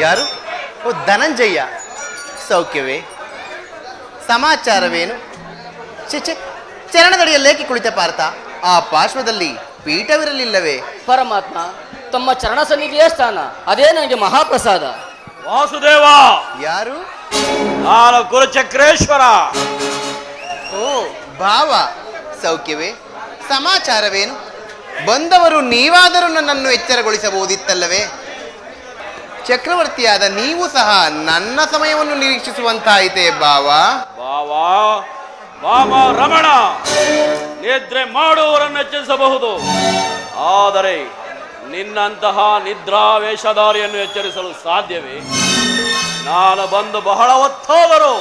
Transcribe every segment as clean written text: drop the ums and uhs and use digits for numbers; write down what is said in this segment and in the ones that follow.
ಯಾರು? ಓ, ಧನಂಜಯ. ಸೌಖ್ಯವೇ? ಸಮಾಚಾರವೇನು? ಚೆ ಚರಣದಡಿಯಲ್ಲೇಕೆ ಕುಳಿತ ಪಾರ್ಥ? ಆ ಪಾರ್ಶ್ವದಲ್ಲಿ ಪೀಠವಿರಲಿಲ್ಲವೇ? ಪರಮಾತ್ಮ, ತಮ್ಮ ಚರಣ ಸನ್ನಿಧಿಯೇ ಸ್ಥಾನ, ಅದೇ ನನಗೆ ಮಹಾಪ್ರಸಾದ. ವಾಸುದೇವ. ಯಾರು? ನಾನು ಗುರುಚಕ್ರೇಶ್ವರ. ಓ ಭಾವ, ಸೌಖ್ಯವೇ? ಸಮಾಚಾರವೇನು? ಬಂದವರು ನೀವಾದರೂ ನನ್ನನ್ನು ಎಚ್ಚರಗೊಳಿಸಬಹುದಿತ್ತಲ್ಲವೇ? ಚಕ್ರವರ್ತಿಯಾದ ನೀವು ಸಹ ನನ್ನ ಸಮಯವನ್ನು ನಿರೀಕ್ಷಿಸುವಂತಾಯಿತೆ ಭಾವ. ಬಾವಾ ಬಾಬಾ ರಮಣ, ನಿದ್ರೆ ಮಾಡುವವರನ್ನು ಎಚ್ಚರಿಸಬಹುದು, ಆದರೆ ನಿನ್ನಂತಹ ನಿದ್ರಾವೇಷಧಾರಿಯನ್ನು ಎಚ್ಚರಿಸಲು ಸಾಧ್ಯವೇ? ನಾನು ಬಂದು ಬಹಳ ಹೊತ್ತಾದರೂ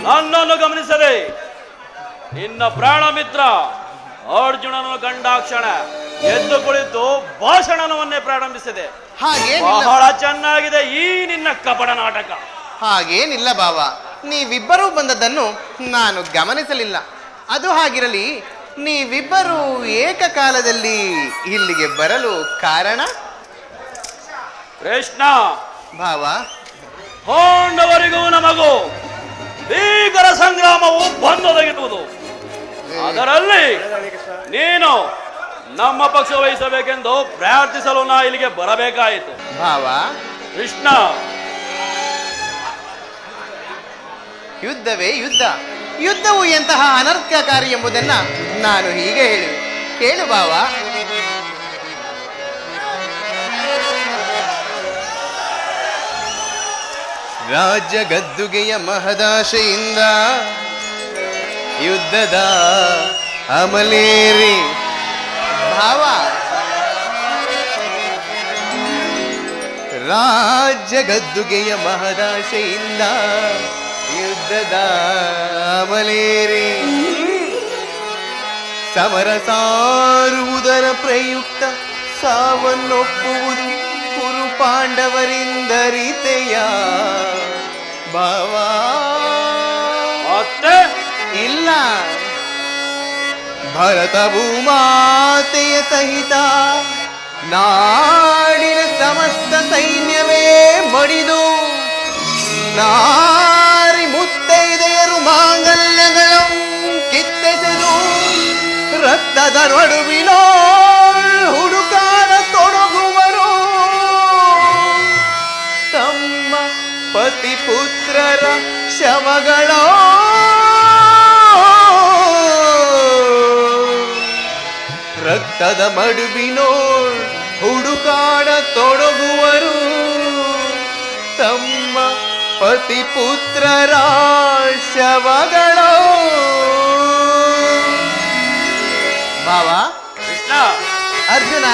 ನನ್ನನ್ನು ಗಮನಿಸದೆ ನಿನ್ನ ಪ್ರಾಣ ಮಿತ್ರ ಅರ್ಜುನನನ್ನು ಕಂಡಾಕ್ಷಣ ಎದ್ದು ಕುಳಿತು ಭಾಷಣವನ್ನೇ ಪ್ರಾರಂಭಿಸಿದೆ. ಬಹಳ ಚೆನ್ನಾಗಿದೆ ಈ ನಿನ್ನ ಕಪಟ ನಾಟಕ. ಹಾಗೇನಿಲ್ಲ ಭಾವ, ನೀವಿಬ್ಬರೂ ಬಂದದ್ದನ್ನು ನಾನು ಗಮನಿಸಲಿಲ್ಲ. ಅದು ಹಾಗಿರಲಿ, ನೀವಿಬ್ಬರು ಏಕಕಾಲದಲ್ಲಿ ಇಲ್ಲಿಗೆ ಬರಲು ಕಾರಣ? ಕೃಷ್ಣ ಭಾವ, ಪಾಂಡವರಿಗೂ ನಮಗೂ ಭೀಕರ ಸಂಗ್ರಾಮವು ಬಂದೊದಗಿರುವುದು. ಅದರಲ್ಲಿ ನೀನು ನಮ್ಮ ಪಕ್ಷ ವಹಿಸಬೇಕೆಂದು ಪ್ರಾರ್ಥಿಸಲು ನಾ ಇಲ್ಲಿಗೆ ಬರಬೇಕಾಯಿತು. ಭಾವ, ಕೃಷ್ಣ, ಯುದ್ಧವೇ ಯುದ್ಧ. ಯುದ್ಧವು ಎಂತಹ ಅನರ್ಥಕಾರಿ ಎಂಬುದನ್ನ ನಾನು ಹೀಗೆ ಹೇಳುವೆ, ಕೇಳು ಭಾವ. ರಾಜ್ಯ ಗದ್ದುಗೆಯ ಮಹದಾಶೆಯಿಂದ ಯುದ್ಧದ ಅಮಲೇರಿ. ಭಾವ, ರಾಜ್ಯ ಗದ್ದುಗೆಯ ಮಹದಾಶೆಯಿಂದ ಯುದ್ಧದ ಅಮಲೇರಿ ಸಮರ ಸಾರುವುದರ ಪ್ರಯುಕ್ತ ಸಾವನ್ನೊಪ್ಪುವುದು ಕುರು ಪಾಂಡವರಿಂದರಿತೆಯ. ಭಾವ, ಮತ್ತೆ ಇಲ್ಲ, ಭರತ ಭೂಮಾತೆಯ ಸಹಿತ ನಾಡಿನ ಸಮಸ್ತ ಸೈನ್ಯವೇ ಮಡಿದು ನಾರಿ ಮುತ್ತೈದೆಯರು ಮಾಂಗಲ್ಯಗಳು ಕಿತ್ತೆಸೆದು ರಕ್ತದ ನಡುವಿನೋ ಹುಡುಕಾಡ ತೊಡಗುವರು. ತಮ್ಮ ಪತಿ ಪುತ್ರರ ಶವಗಳೋ ರಕ್ತದ ಮಡುವಿನೋಳ್ ಹುಡುಕಾಡ ತೊಡಗುವರು. ತಮ್ಮ ಪತಿ ಪುತ್ರರ ಶವಗಳೋ. ಭಾವ, ಕೃಷ್ಣ, ಅರ್ಜುನ,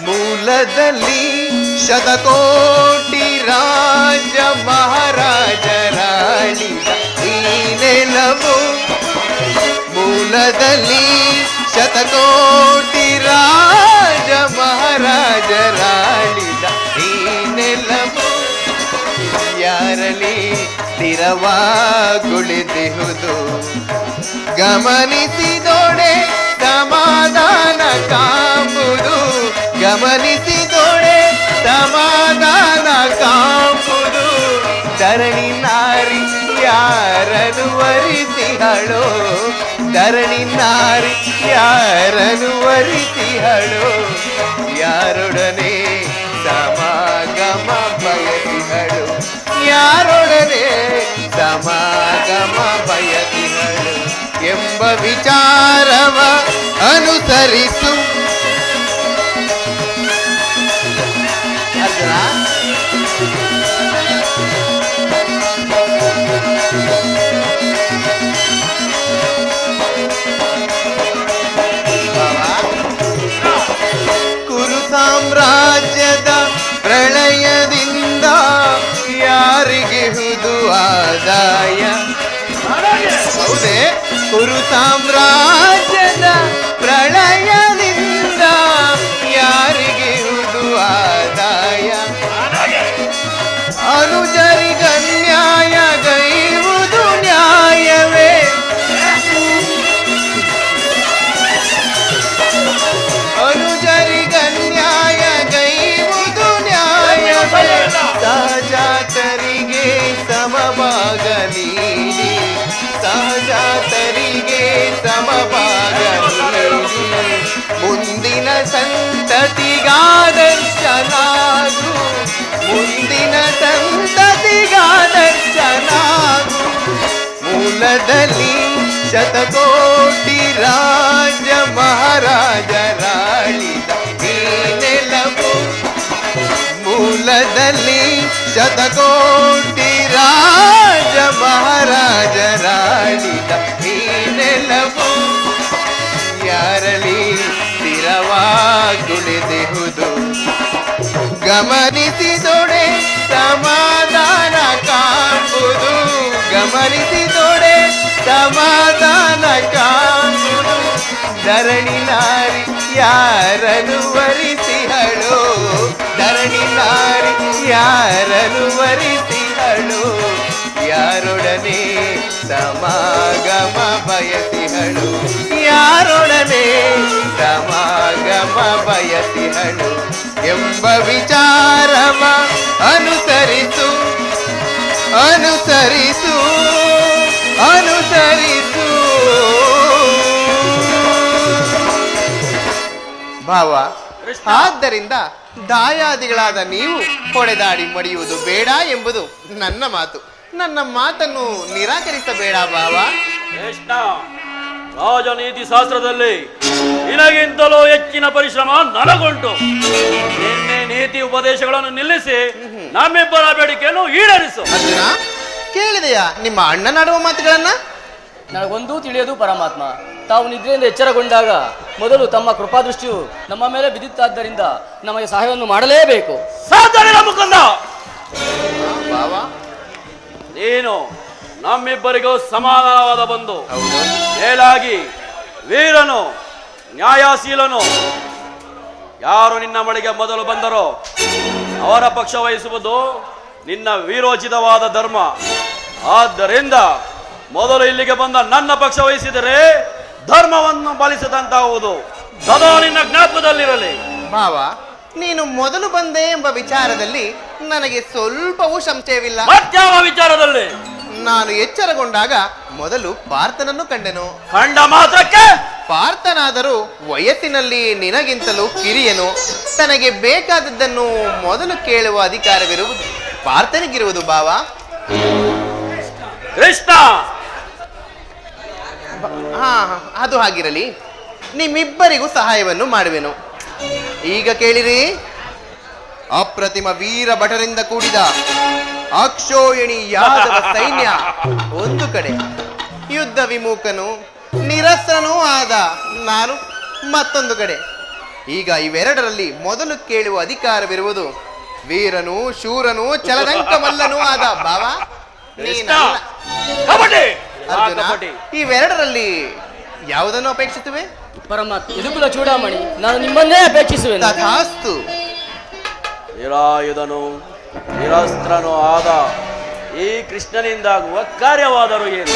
ಮೂಲದಲ್ಲಿ ಶತಕೋಟಿ ರಾಜ ಮಹಾರಾಜರಾಳಿದ ಈ ನೆಲವು. ಮೂಲದಲ್ಲಿ ಶತಕೋಟಿ ರಾಜ ಮಹಾರಾಜರಾಳಿದ ಈ ನೆಲವು. ಯಾರಲಿ ಸ್ಥಿರವಾಗುಳಿದಿಹುದು ಗಮನಿಸಿದೊಡೆ ಸಮಾಧಾನ ಕಾಂಬುದು. ಗಮನಿಸಿದೊಡೆ ಸಮಾಧಾನ ಕಾಂಬುದು. ಧರಣಿ ನಾರಿ ಯಾರನು ವರಿಸಿಹಳೋ. ಧರಣಿ ನಾರಿ ಯಾರನು ವರಿಸಿಹಳೋ. ಯಾರೊಡನೆ ಸಮಾಗಮ ಬಯಸಿಹಳು. ಯಾರೊಡನೆ ಸಮಾಗಮ ಬಯಸಿಹಳು ಎಂಬ ವಿಚಾರವ ಅನುಸರಿಸು. ಅರ್ಜುನ, ಕುರು ಸಾಮ್ರಾಜ್ಯದ ಪ್ರಳಯದಿಂದ ಯಾರಿಗೆಹುದು ಆದಾಯ? ಹೌದೇ, ಕುರು ಸಾಮ್ರಾಜ್ಯ ಭಾಗ ನೀಡಿ ಮುಂದಿನ ಸಂತತಿಗಾದರ್ಶನಾಗು, ಮುಂದಿನ ಸಂತತಿಗಾದರ್ಶನಾಗು. ಮೂಲದಲ್ಲಿ ಶತಕೋಟಿ ರಾಜ ಮಹಾರಾಜರಾಳಿದ ಈ ನೆಲವು, ಮೂಲದಲ್ಲಿ ಶತಕೋಟಿ ರಾಜ ಮಹಾರಾಜರಾಳಿದ ಈ ನೆಲವು. ಯಾರಲಿ ಸ್ಥಿರವಾಗುಳಿದಿಹುದು ಗಮನಿಸಿದೊಡೆ ಸಮಾಧಾನ ಕಾಂಬುದು, ಗಮನಿಸಿದೊಡೆ ಸಮಾಧಾನ ಕಾಂಬುದು. ಧರಣಿ ನಾರಿ ಯಾರನು ವರಿಸಿಹಳು, ಧರಣಿ ನಾರಿ ಯಾರನು ವರಿಸಿಹಳು. ಯಾರೊಡನೆ ಸಮಾಗಮ ಬಯಸಿಹಳು, ಯಾರೊಡನೆ ಸಮಾಗಮ ಬಯಸಿಹಳು ಎಂಬ ವಿಚಾರವ ಅನುಸರಿಸು, ಅನುಸರಿಸು, ಅನುಸರಿಸು. ಭಾವ, ಆದ್ದರಿಂದ ದಾಯಾದಿಗಳಾದ ನೀವು ಹೊಡೆದಾಡಿ ಮಡಿಯುವುದು ಬೇಡ ಎಂಬುದು ನನ್ನ ಮಾತು. ನನ್ನ ಮಾತನ್ನು ನಿರಾಕರಿಸಬೇಡ ಭಾವ. ಕೃಷ್ಣ, ರಾಜನೀತಿ ಶಾಸ್ತ್ರದಲ್ಲಿ ನಿನಗಿಂತಲೂ ಹೆಚ್ಚಿನ ಪರಿಶ್ರಮ ನನಗುಂಟು. ನಿನ್ನೆ ನೀತಿ ಉಪದೇಶಗಳನ್ನು ನಿಲ್ಲಿಸಿ ನಮ್ಮಿಬ್ಬರ ಬೇಡಿಕೆಯನ್ನು ಈಡೇರಿಸು. ಅರ್ಜುನ, ಕೇಳಿದೆಯಾ ನಿಮ್ಮ ಅಣ್ಣನಾಡುವ ಮಾತುಗಳನ್ನ? ನನಗೊಂದೂ ತಿಳಿಯದು ಪರಮಾತ್ಮ. ತಾವು ನಿದ್ರೆಯಿಂದ ಎಚ್ಚರಗೊಂಡಾಗ ಮೊದಲು ತಮ್ಮ ಕೃಪಾದೃಷ್ಟಿಯು ನಮ್ಮ ಮೇಲೆ ಬಿದ್ದಿತ್ತಾದ್ದರಿಂದ ನಮಗೆ ಸಹಾಯವನ್ನು ಮಾಡಲೇಬೇಕು. ಸಾಧನೆಯ ಮುಕುಂದ, ಭಾವ, ನೀನು ನಮ್ಮಿಬ್ಬರಿಗೂ ಸಮಾನವಾದ ಬಂಧು. ಹೌದು. ಮೇಲಾಗಿ ವೀರನು, ನ್ಯಾಯಶೀಲನು. ಯಾರು ನಿನ್ನ ಬಳಿಗೆ ಮೊದಲು ಬಂದರೋ ಅವರ ಪಕ್ಷ ವಹಿಸುವುದು ನಿನ್ನ ವೀರೋಚಿತವಾದ ಧರ್ಮ. ಆದ್ದರಿಂದ ಮೊದಲು ಇಲ್ಲಿಗೆ ಬಂದ ನನ್ನ ಪಕ್ಷ ವಹಿಸಿದರೆ ಧರ್ಮವನ್ನು ಪಾಲಿಸದಂತಾಗುವುದು. ಸದಾ ನಿನ್ನ ಜ್ಞಾಪಕದಲ್ಲಿರಲಿ. ಭಾವ, ನೀನು ಮೊದಲು ಬಂದೆ ಎಂಬ ವಿಚಾರದಲ್ಲಿ ನನಗೆ ಸ್ವಲ್ಪವೂ ಸಂಶಯವಿಲ್ಲ. ಮತ್ಯಾವ ವಿಚಾರದಲ್ಲಿ? ನಾನು ಎಚ್ಚರಗೊಂಡಾಗ ಮೊದಲು ಪಾರ್ಥನನ್ನು ಕಂಡೆನು. ಕಂಡ ಮಾತ್ರಕ್ಕೆ ಪಾರ್ಥನಾದರೂ ವಯಸ್ಸಿನಲ್ಲಿ ನಿನಗಿಂತಲೂ ಕಿರಿಯನು. ತನಗೆ ಬೇಕಾದದ್ದನ್ನು ಮೊದಲು ಕೇಳುವ ಅಧಿಕಾರವಿರುವುದು ಪಾರ್ಥನಿಗಿರುವುದು ಭಾವ. ಕೃಷ್ಣ, ಹಾ, ಅದು ಹಾಗಿರಲಿ. ನಿಮ್ಮಿಬ್ಬರಿಗೂ ಸಹಾಯವನ್ನು ಮಾಡುವೆನು. ಈಗ ಕೇಳಿರಿ. ಅಪ್ರತಿಮ ವೀರ ಭಟರಿಂದ ಕೂಡಿದ ಅಕ್ಷೋಹಿಣಿ ಯಾದವ ಸೈನ್ಯ ಒಂದು ಕಡೆ, ಯುದ್ಧ ವಿಮುಖನು ನಿರಸನೂ ಆದ ನಾನು ಮತ್ತೊಂದು ಕಡೆ. ಈಗ ಇವೆರಡರಲ್ಲಿ ಮೊದಲು ಕೇಳುವ ಅಧಿಕಾರವಿರುವುದು ವೀರನು, ಶೂರನು, ಚಲದಂಕ ಮಲ್ಲನೂ ಆದ ಭಾವ ನೀನಲ್ಲ. ಕಬಡ್ಡಿ, ಅರ್ಜುನ, ಕಬಡ್ಡಿ. ಇವೆರಡರಲ್ಲಿ ಯಾವುದನ್ನು ಅಪೇಕ್ಷಿಸುವೆ? ಪರಮಾತ್ಮ, ಇದುಕುಲ ಚೂಡಾಮಣಿ, ನಾನು ನಿಮ್ಮನ್ನೇ ಅಪೇಕ್ಷಿಸುವೆನು. ತಥಾಸ್ತು. ನಿರಾಯುಧನು ನಿರಸ್ತ್ರನೂ ಆದ ಈ ಕೃಷ್ಣನಿಂದಾಗುವ ಕಾರ್ಯವಾದರೂ ಏನು?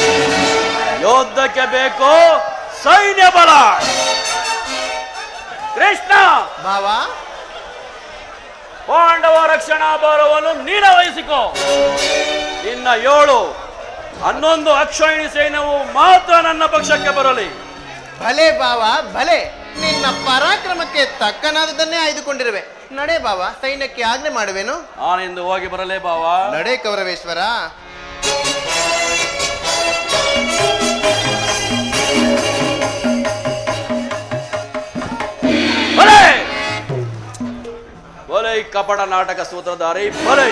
ಯೋಧಕ್ಕೆ ಬೇಕೋ ಸೈನ್ಯ ಬಲ. ಕೃಷ್ಣ, ಭಾವ, ಪಾಂಡವ ರಕ್ಷಣಾ ಭಾರವನ್ನು ನೀನ ವಹಿಸಿಕೋ. ನಿನ್ನ 7-11 ಅಕ್ಷೋಹಿಣಿ ಸೈನ್ಯವು ಮಾತ್ರ ನನ್ನ ಪಕ್ಷಕ್ಕೆ ಬರಲಿ. ಭಲೆ ಭಾವ, ಭಲೆ. ನಿನ್ನ ಪರಾಕ್ರಮಕ್ಕೆ ತಕ್ಕನಾದದನ್ನೇ ಆಯ್ದುಕೊಂಡಿರುವೆ. ನಡೆ ಭಾವ, ಸೈನ್ಯಕ್ಕೆ ಆಜ್ಞೆ ಮಾಡುವೆನು. ನಾನಿಂದು ಹೋಗಿ ಬರಲೇ ಬಾವ. ನಡೆ ಕೌರವೇಶ್ವರ. ಬಲೆ ಬಲೆ ಕಪಟ ನಾಟಕ ಸೂತ್ರಧಾರಿ ಬಲೆ.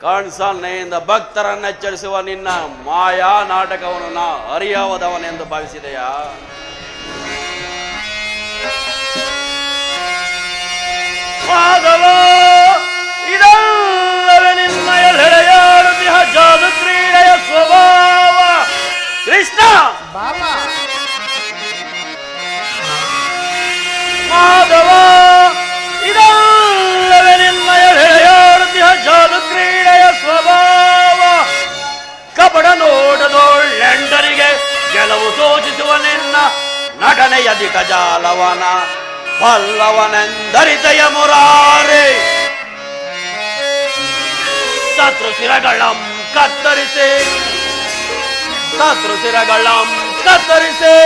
ಕಣ್ಸನ್ನೆಯಿಂದ ಭಕ್ತರನ್ನ ಎಚ್ಚರಿಸುವ ನಿನ್ನ ಮಾಯಾ ನಾಟಕವನ್ನು ನಾ ಅರಿಯಾವದವನೆಂದು ಭಾವಿಸಿದೆಯಾ? ಮಾಧವ, ಇದಲ್ಲವೇ ನಿನ್ನಯ ಹೆಳೆಯಾಡುತ್ತಿಹ ಜಾದು ಕ್ರೀಡೆಯ ಸ್ವಭಾವ. ಕೃಷ್ಣ, ಭಾವ, ಮಾಧವ, ಇದಲ್ಲವೇ ನಿನ್ನಯ ಹೆಳೆಯಾಡುತ್ತಿಹ ಜಾದು ಕ್ರೀಡೆಯ ಸ್ವಭಾವ. ಕಪಟ ನೋಟದೊಳ್ಳೆಂಡರಿಗೆ ಗೆಲುವು ಸೂಚಿಸುವ ನಿನ್ನ ನಟನೆಯ ದಿಟ ಜಾಲವನ ಬಲ್ಲವನೆಂದರಿತೆಯ ಮುರಾರೆ. ಶತ್ರು ಶಿರಗಳಂ ಕತ್ತರಿಸಿ ಕತ್ತರಿಸಿ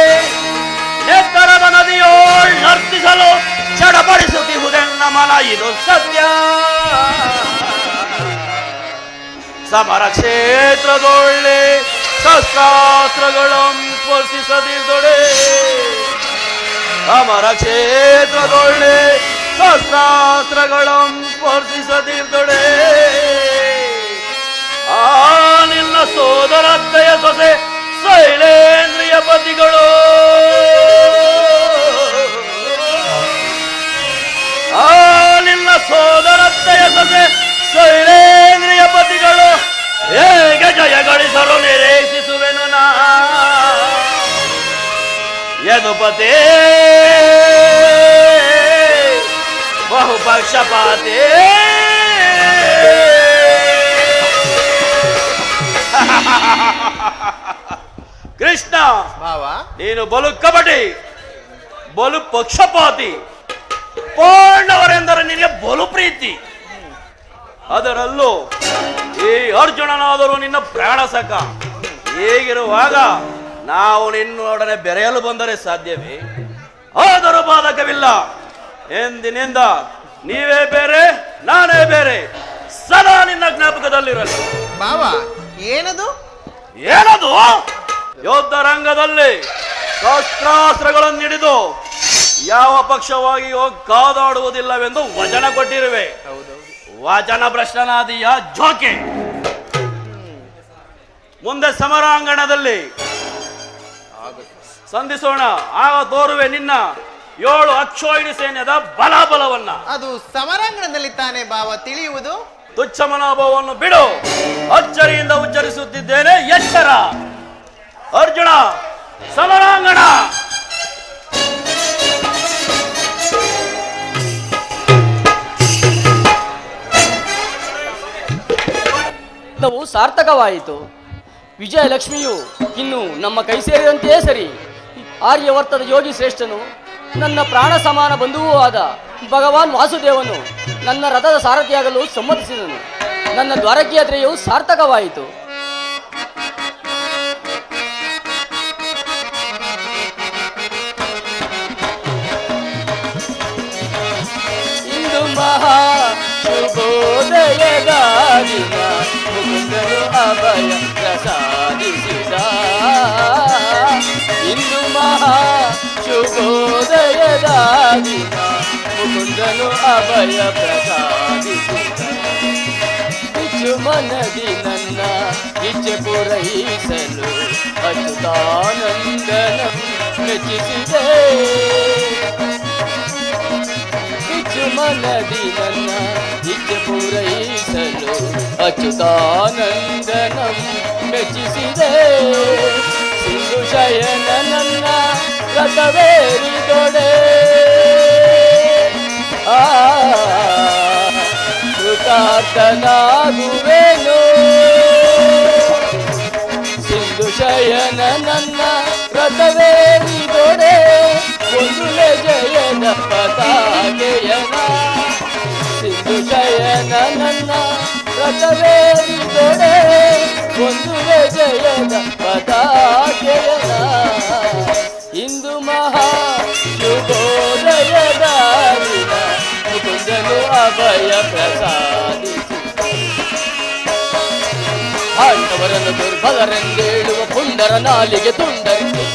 ಎತ್ತರದ ನದಿಯೋಳ್ ನರ್ತಿಸಲು ಚಡಪಡಿಸುತ್ತಿರುವುದೆನ್ನ ಮನ ಇದು ಸತ್ಯ. ಸಮರ ಕ್ಷೇತ್ರದೊಳ್ಳೆ ಶಸ್ತ್ರಾಸ್ತ್ರಗಳು ಸ್ಪರ್ಶಿಸದಿದ್ದೊಡೆ, ಸಮರ ಕ್ಷೇತ್ರದೊಳ್ಳೆ ಶಸ್ತ್ರಾಸ್ತ್ರಗಳು ಸ್ಪರ್ಶಿಸದಿದ್ದೊಡೆ. ಆ ನಿನ್ನ ಸೋದರತ್ತೆಯ ಸೊಸೆ ಶೈಲೇಂದ್ರಿಯ ಪತಿಗಳು, ಆ ನಿನ್ನ ಸೋದರತ್ತೆಯ ಸೊಸೆ ಶೈಲೇಂದ್ರಿಯ ಪತಿಗಳು ಹೇಗೆ ಜಯ ಗಳಿಸಲು ನಿರೀಕ್ಷಿಸುವೆನು ನಾ. ಯದುಪತಿ ಬಹುಪಕ್ಷಪಾತಿ, ಕೃಷ್ಣ ಭಾವ, ನೀನು ಬಲು ಕಪಟಿ, ಬಲು ಪಕ್ಷಪಾತಿ. ಪಾಂಡವರೆಂದರೆ ನಿನಗೆ ಬಲು ಪ್ರೀತಿ, ಅದರಲ್ಲೂ ಈ ಅರ್ಜುನನಾದರೂ ನಿನ್ನ ಪ್ರಾಣ ಸಖ. ಹೀಗಿರುವಾಗ ನಾವು ನಿನ್ನೊಡನೆ ಬೆರೆಯಲು ಬಂದರೆ ಸಾಧ್ಯವೇ? ಆದರೂ ಬಾಧಕವಿಲ್ಲ. ಎಂದಿನಿಂದ ನೀವೇ ಬೇರೆ, ನಾನೇ ಬೇರೆ, ಸದಾ ನಿನ್ನ ಜ್ಞಾಪಕದಲ್ಲಿರಲಿ. ಭಾವ, ಏನದು? ಏನದು? ಯುದ್ಧ ರಂಗದಲ್ಲಿ ಶಸ್ತ್ರಾಸ್ತ್ರಗಳನ್ನು ಹಿಡಿದು ಯಾವ ಪಕ್ಷವಾಗಿಯೋ ಕಾದಾಡುವುದಿಲ್ಲವೆಂದು ವಚನ ಕೊಟ್ಟಿರುವೆ. ವಚನ ಭ್ರಷ್ಟನಾದಿಯ ಜೋಕೆ. ಮುಂದೆ ಸಮರಾಂಗಣದಲ್ಲಿ ಸಂಧಿಸೋಣ. ಆಗ ತೋರುವೆ ನಿನ್ನ 7 ಅಕ್ಷೋಹಿಣಿ ಸೈನ್ಯದ ಬಲಾಬಲವನ್ನ. ಅದು ಸಮರಾಂಗಣದಲ್ಲಿ ತಾನೇ ಭಾವ ತಿಳಿಯುವುದು. ತುಚ್ಛ ಮನೋಭಾವವನ್ನು ಬಿಡು. ಅಚ್ಚರಿಯಿಂದ ಉಚ್ಚರಿಸುತ್ತಿದ್ದೇನೆ, ಎಚ್ಚರ. ಅರ್ಜುನ, ಸಮರಾಂಗಣ. ಸಾರ್ಥಕವಾಯಿತು. ವಿಜಯಲಕ್ಷ್ಮಿಯು ಇನ್ನು ನಮ್ಮ ಕೈ ಸೇರಿದಂತೆಯೇ ಸರಿ. ಆರ್ಯವರ್ತದ ಯೋಗಿ ಶ್ರೇಷ್ಠನು, ನನ್ನ ಪ್ರಾಣ ಸಮಾನ ಬಂಧುವೂ ಆದ ಭಗವಾನ್ ವಾಸುದೇವನು ನನ್ನ ರಥದ ಸಾರಥಿಯಾಗಲು ಸಮ್ಮತಿಸಿದನು. ನನ್ನ ದ್ವಾರಕಿ ಯಾತ್ರೆಯು ಸಾರ್ಥಕವಾಯಿತು. ಇಂದು ಮಹಾ ಶುಭೋದಯದ ದಿನ, ಮುಕುಂದನು ಅಭಯ ಪ್ರಸಾದಿಸಿದ. ಇಂದು ಮಹಾ ಶುಭೋದಯದ ದಿನ, ಮುಕುಂದನು ಅಭಯ ಪ್ರಸಾದಿಸಿದ. ಇಚ್ಚು ಮನದಿ ನನ್ನ ಇಚ್ಛೆ ಪೂರೈಸಲು ಅಚ್ಯುತಾನಂದನ ಮೆಚ್ಚಿಸಿದೆ. ಇಚ್ಚು ಮನದಿ ನನ್ನ ಇಚ್ಛೆ ಪೂರೈಸಲು ಅಚ್ಯುತಾನಂದನ ಮೆಚ್ಚಿಸಿದೆ. ಸಿಂಧು ಶಯನ ನನ್ನ ರಥವೇರಿದೊಡೆ, ಕೃತಾರ್ಥನಾಗುವೆನು. ಸಿಂಧು ಶಯನ ನನ್ನ ರಥವೇರಿದೊಡೆ, ಒಂದುಲೆ ಜಯನ ಪತಾಕೆಯನ. ಸಿಂಧು ಶಯನ ನನ್ನ ರಥವೇರಿದೊಡೆ, ಒಂದುಲೆ ಜಯನ ಪತಾಕೆಯನ. ಇಂದು ಮಹಾ ಶುಭೋದಯದ ದಿನ, ಮುಕುಂದನು ಅಭಯ ಪ್ರಸಾದಿಸಿ. ಪಾಂಡವರನ್ನು ದುರ್ಬಲರೆಂದೇಳುವ ಪುಂಡರ ನಾಲಿಗೆ ತುಂಡರಿಸಿ,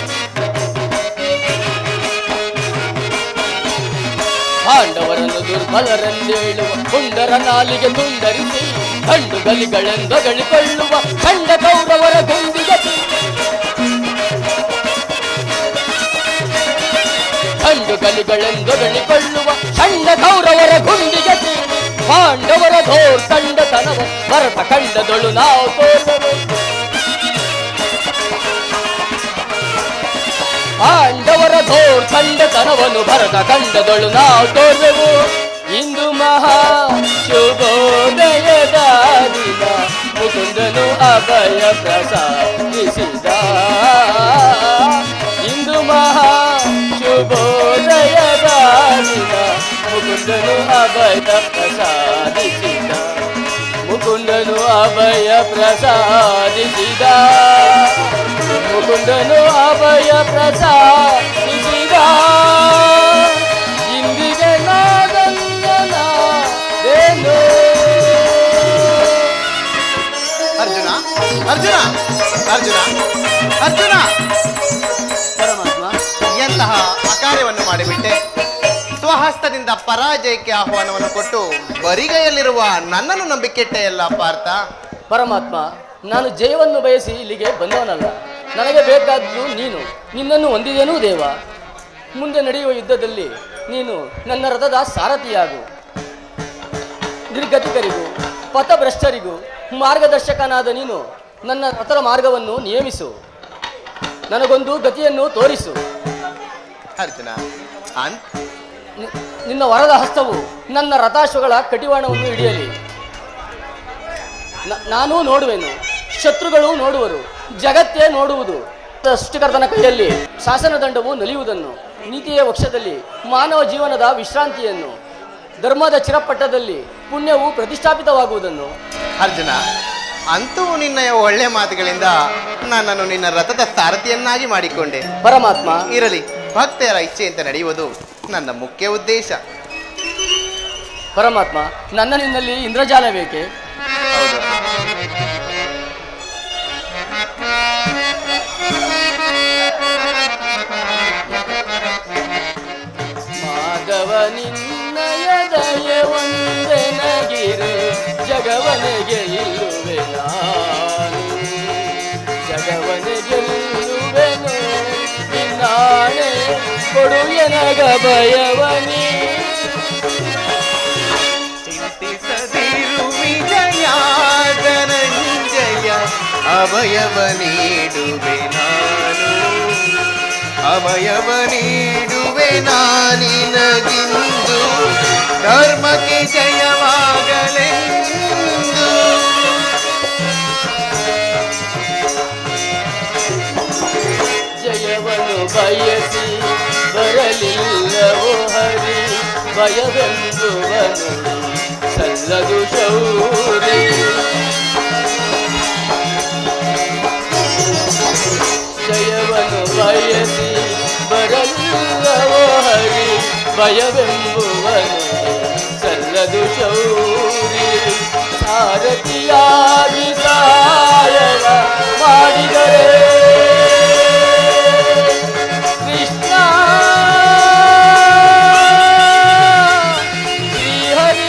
ಪಾಂಡವರನ್ನು ದುರ್ಬಲರೆಂದೇಳುವ ಪುಂಡರ ನಾಲಿಗೆ ತುಂಡರಿಸಿ, ಗಂಡು ಗಲಿಗಳೆಂದಗಳಿಕೊಳ್ಳುವ ಖಂಡ ಕೌರವರ ಗುಂಡಿಗೆ, ಗಂಡು ಗಲಿಗಳೆಂದಗಳಿಕೊಳ್ಳುವ ಖಂಡ ಕೌರವರ ಗುಂಡಿಗೆ ತೀರಿ, ಪಾಂಡವರ ಧೋರ್ ತಂಡತನವ ಭರತ ಖಂಡದೊಳು ನಾವು ತೋರುವೆವು. ಪಾಂಡವರ ಧೋರ್ ತಂಡತನವನ್ನು ಭರತ ಖಂಡದೊಳು ನಾವು ತೋರುವೆವು. ಇಂದು ಮಹಾ ಶುಭೋದಯದ ದಿನ, ಮುಕುಂದನು ಅಭಯ ಪ್ರಸಾದಿಸಿದ. ಇಂದು ಮಹಾ ಶುಭೋದಯದ ದಿನ, ಮುಕುಂದನು ಅಭಯ ಪ್ರಸಾದಿಸಿದ. ಮುಕುಂದ ಮುಕುಂದನು ಅಭಯ ಪ್ರಸಾದಿಸಿದ, ಮುಕುಂದನು ಅಭಯ ಪ್ರಸಾದಿಸಿದ, ಇಂದಿಗೆ ನಾದನ್ನದೇನು. ಅರ್ಜುನ ಅರ್ಜುನ ಅರ್ಜುನ ಅರ್ಜುನ, ಪರಮಾತ್ಮ, ಎಂತಹ ಅಕಾರ್ಯವನ್ನು ಮಾಡಿಬಿಟ್ಟೆ. ಸ್ವಹಸ್ತದಿಂದ ಪರಾಜಯಕ್ಕೆ ಆಹ್ವಾನವನ್ನು ಕೊಟ್ಟು ಬರಿಗೈಯಲ್ಲಿರುವ ನನ್ನನ್ನು ನಂಬಿಕೆಟ್ಟೆಯಲ್ಲ ಪಾರ್ಥ. ಪರಮಾತ್ಮ, ನಾನು ಜಯವನ್ನು ಬಯಸಿ ಇಲ್ಲಿಗೆ ಬಂದವನಲ್ಲ. ನನಗೆ ಬೇಕಾದ್ದು ನೀನು. ನಿನ್ನನ್ನು ಹೊಂದಿದೇನೂ ದೇವ. ಮುಂದೆ ನಡೆಯುವ ಯುದ್ಧದಲ್ಲಿ ನೀನು ನನ್ನ ರಥದ ಸಾರಥಿಯಾಗು. ನಿರ್ಗತಿಕರಿಗೂ ಪಥಭ್ರಷ್ಟರಿಗೂ ಮಾರ್ಗದರ್ಶಕನಾದ ನೀನು ನನ್ನ ರಥದ ಮಾರ್ಗವನ್ನು ನಿಯಮಿಸು. ನನಗೊಂದು ಗತಿಯನ್ನು ತೋರಿಸು. ಅರ್ಜುನ, ನಿನ್ನ ವರದ ಹಸ್ತವು ನನ್ನ ರಥಾಶ್ವಗಳ ಕಟಿವಾಣವನ್ನು ಹಿಡಿಯಲಿ. ನಾನೂ ನೋಡುವೆನು, ಶತ್ರುಗಳು ನೋಡುವರು, ಜಗತ್ತೇ ನೋಡುವುದು. ಸೃಷ್ಟಿಕರ್ತನ ಕೈಯಲ್ಲಿ ಶಾಸನ ದಂಡವು ನಲಿಯುವುದನ್ನು, ನೀತಿಯ ವಕ್ಷದಲ್ಲಿ ಮಾನವ ಜೀವನದ ವಿಶ್ರಾಂತಿಯನ್ನು, ಧರ್ಮದ ಚಿರಪಟ್ಟದಲ್ಲಿ ಪುಣ್ಯವು ಪ್ರತಿಷ್ಠಾಪಿತವಾಗುವುದನ್ನು. ಅರ್ಜುನ, ಅಂತೂ ನಿನ್ನ ಒಳ್ಳೆ ಮಾತುಗಳಿಂದ ನನ್ನನ್ನು ನಿನ್ನ ರಥದ ಸಾರಥಿಯನ್ನಾಗಿ ಮಾಡಿಕೊಂಡೆ. ಪರಮಾತ್ಮ, ಇರಲಿ, ಭಕ್ತರ ಇಚ್ಛೆಯಂತೆ ನಡೆಯುವುದು ನನ್ನ ಮುಖ್ಯ ಉದ್ದೇಶ. ಪರಮಾತ್ಮ, ನನ್ನ ನಿನ್ನಲ್ಲಿ ಇಂದ್ರಜಾಲ ಬೇಕೆ? ಹೌದು. ಮಾಧವ ನಿನ್ನಯ ದಯ ಒಂದೆನಗಿರು, ಜಗವನೆ ಗೆಲ್ಲುವೆ ನಾನು, ಜಗವನೆ ಗೆಲ್ಲುವೆನು ನಿನ್ನಾಣೆ, ಕೊಡು ಎನಗ ಭಯವನಿ. ಚಿಂತಿಸದಿರು ವಿಜಯ ಧನಂಜಯ, ಅಭಯವ ನೀಡುವೆ ನಾನು, ಅಭಯವ ನೀಡುವೆ ನಾನಿನಗಿಂದು, ಧರ್ಮಕ್ಕೆ ಜಯವಾಗಲೆಂದು. ಜಯವನ್ನು ಬಯಸಿ ಬರಲಿಲ್ಲವೋ ಹರಿ, ಭಯವೆಂಬುವನು ಸಲ್ಲದು ಶೌರಿ. ಜಯವನ್ನು ಬಯಸಿ ಬರಲಿಲ್ಲವೋ ಹರಿ, ಭಯವೆಂಬುವನು ಸಲ್ಲದು ಶೌರಿ. ಸಾರಥಿಯಾಗಿ ಸಹಾಯವ ಮಾಡಿದರೆ ಕೃಷ್ಣ ಶ್ರೀಹರಿ.